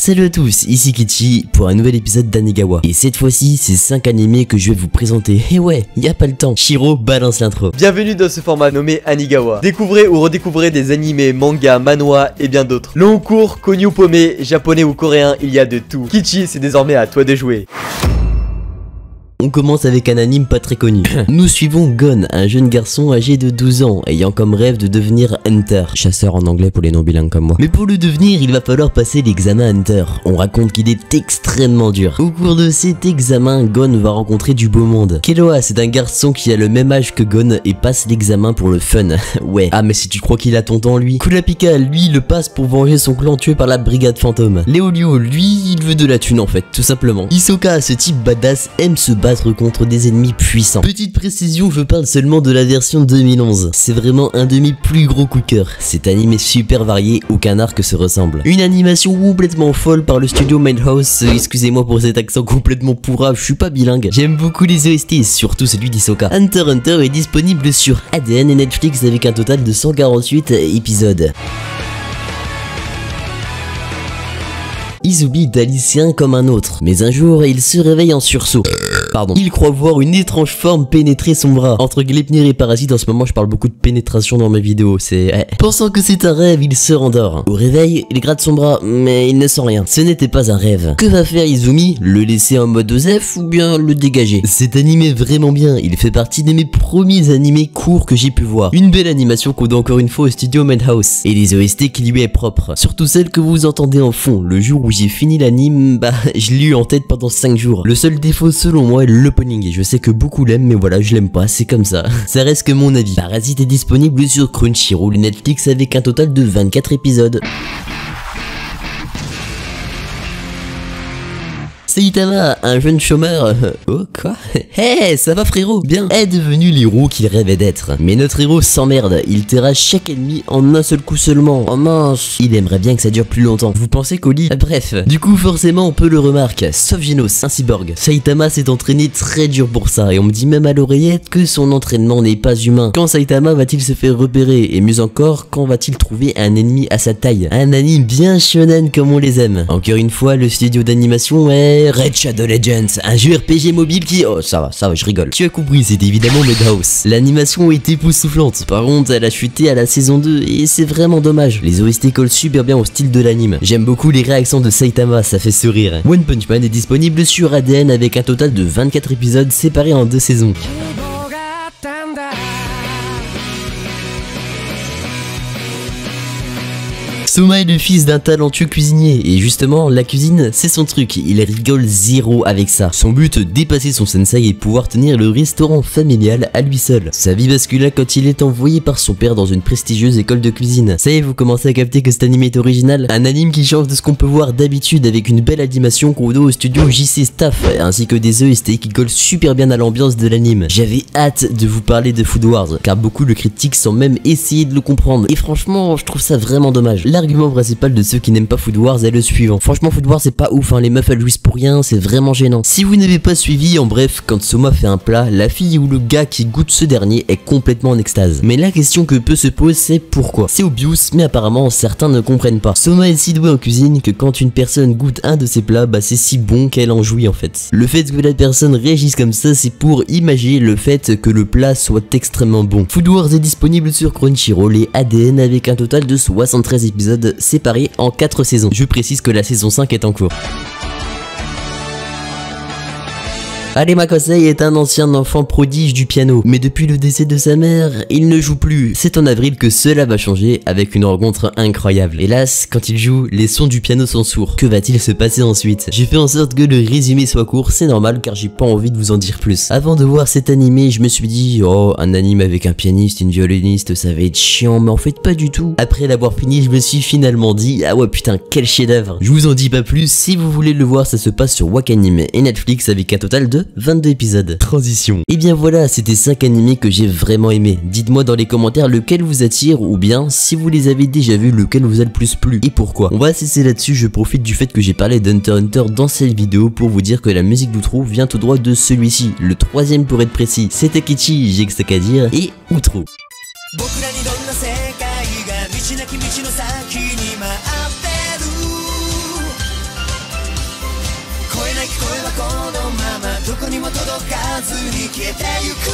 Salut à tous, ici Kichi pour un nouvel épisode d'Anigawa. Et cette fois-ci, c'est 5 animés que je vais vous présenter. Et ouais, y a pas le temps. Shiro, balance l'intro. Bienvenue dans ce format nommé Anigawa. Découvrez ou redécouvrez des animés, mangas, manhwa et bien d'autres. Long, court, connu ou paumé, japonais ou coréen, il y a de tout. Kichi, c'est désormais à toi de jouer. On commence avec un anime pas très connu. Nous suivons Gon, un jeune garçon âgé de 12 ans, ayant comme rêve de devenir Hunter. Chasseur en anglais pour les non-bilingues comme moi. Mais pour le devenir, il va falloir passer l'examen Hunter. On raconte qu'il est extrêmement dur. Au cours de cet examen, Gon va rencontrer du beau monde. Killua, c'est un garçon qui a le même âge que Gon et passe l'examen pour le fun. Ouais. Ah mais si tu crois qu'il a ton temps lui. Kurapika, lui, le passe pour venger son clan tué par la brigade fantôme. Léolio, lui, il veut de la thune en fait, tout simplement. Hisoka, ce type badass, aime se battre contre des ennemis puissants. Petite précision, je parle seulement de la version 2011. C'est vraiment un de mes plus gros coups de cœur. Cet anime est super varié, aucun arc se ressemble. Une animation complètement folle par le studio Madhouse. Excusez-moi pour cet accent complètement pourrave, je suis pas bilingue. J'aime beaucoup les OST, surtout celui d'Hisoka. Hunter x Hunter est disponible sur ADN et Netflix avec un total de 148 épisodes. Izubi est un lycéen comme un autre, mais un jour il se réveille en sursaut. Il croit voir une étrange forme pénétrer son bras. Entre Gleipnir et Parasite, en ce moment je parle beaucoup de pénétration dans mes vidéos, c'est... Pensant que c'est un rêve, il se rendort. Au réveil, il gratte son bras, mais il ne sent rien. Ce n'était pas un rêve. Que va faire Izumi? Le laisser en mode OZEF ou bien le dégager? Cet anime est vraiment bien, il fait partie de mes premiers animés courts que j'ai pu voir. Une belle animation qu'on doit encore une fois au studio Madhouse. Et les OST qui lui est propre. Surtout celle que vous entendez en fond. Le jour où j'ai fini l'anime, je l'ai eu en tête pendant 5 jours. Le seul défaut selon moi est l'opening, et je sais que beaucoup l'aiment, mais voilà, je l'aime pas, c'est comme ça. Ça reste que mon avis. Parasite est disponible sur Crunchyroll et Netflix avec un total de 24 épisodes. Saitama, un jeune chômeur... Oh quoi? Hey, ça va frérot? Bien, est devenu l'héros qu'il rêvait d'être. Mais notre héros s'emmerde, il terrasse chaque ennemi en un seul coup seulement. Oh mince, il aimerait bien que ça dure plus longtemps. Vous pensez qu'au lit? Bref, du coup forcément on peut le remarquer, sauf Genos, un cyborg. Saitama s'est entraîné très dur pour ça, et on me dit même à l'oreillette que son entraînement n'est pas humain. Quand Saitama va-t-il se faire repérer? Et mieux encore, quand va-t-il trouver un ennemi à sa taille? Un anime bien shonen comme on les aime. Encore une fois, le studio d'animation est... Red Shadow Legends, un jeu RPG mobile qui... Oh ça va, je rigole. Tu as compris, c'est évidemment Madhouse. L'animation est époustouflante, par contre elle a chuté à la saison 2 et c'est vraiment dommage. Les OST collent super bien au style de l'anime. J'aime beaucoup les réactions de Saitama, ça fait sourire. One Punch Man est disponible sur ADN avec un total de 24 épisodes séparés en 2 saisons. Soma est le fils d'un talentueux cuisinier, et justement, la cuisine, c'est son truc, il rigole zéro avec ça. Son but, dépasser son sensei et pouvoir tenir le restaurant familial à lui seul. Sa vie bascula quand il est envoyé par son père dans une prestigieuse école de cuisine. Ça y est, vous commencez à capter que cet anime est original. Un anime qui change de ce qu'on peut voir d'habitude avec une belle animation qu'on doit au studio JC Staff, ainsi que des OST qui collent super bien à l'ambiance de l'anime. J'avais hâte de vous parler de Food Wars, car beaucoup le critiquent sans même essayer de le comprendre, et franchement, je trouve ça vraiment dommage. L'argument principal de ceux qui n'aiment pas Food Wars est le suivant. Franchement, Food Wars c'est pas ouf, hein. Les meufs elles jouissent pour rien, c'est vraiment gênant. Si vous n'avez pas suivi, en bref, quand Soma fait un plat, la fille ou le gars qui goûte ce dernier est complètement en extase. Mais la question que peut se poser, c'est pourquoi? C'est obvious, mais apparemment certains ne comprennent pas. Soma est si doué en cuisine que quand une personne goûte un de ses plats, c'est si bon qu'elle en jouit en fait. Le fait que la personne réagisse comme ça, c'est pour imaginer le fait que le plat soit extrêmement bon. Food Wars est disponible sur Crunchyroll et ADN avec un total de 73 épisodes séparés en 4 saisons. Je précise que la saison 5 est en cours. Arima Kosei est un ancien enfant prodige du piano, mais depuis le décès de sa mère, il ne joue plus. C'est en avril que cela va changer avec une rencontre incroyable. Hélas, quand il joue, les sons du piano sont sourds. Que va-t-il se passer ensuite? J'ai fait en sorte que le résumé soit court, c'est normal car j'ai pas envie de vous en dire plus. Avant de voir cet animé, je me suis dit, oh, un anime avec un pianiste, une violoniste, ça va être chiant, mais en fait pas du tout. Après l'avoir fini, je me suis finalement dit, ah ouais putain, quel chef-d'œuvre. Je vous en dis pas plus, si vous voulez le voir, ça se passe sur Wakanim et Netflix avec un total de 22 épisodes. Transition. Et bien voilà, c'était 5 animés que j'ai vraiment aimé. Dites-moi dans les commentaires lequel vous attire ou bien si vous les avez déjà vus, lequel vous a le plus plu et pourquoi. On va cesser là-dessus, je profite du fait que j'ai parlé d'Hunter x Hunter dans cette vidéo pour vous dire que la musique d'outro vient tout droit de celui-ci, le 3ème pour être précis. C'était Kichi, j'ai que ça qu'à dire et outro. このままどこにも届かずに消えてゆく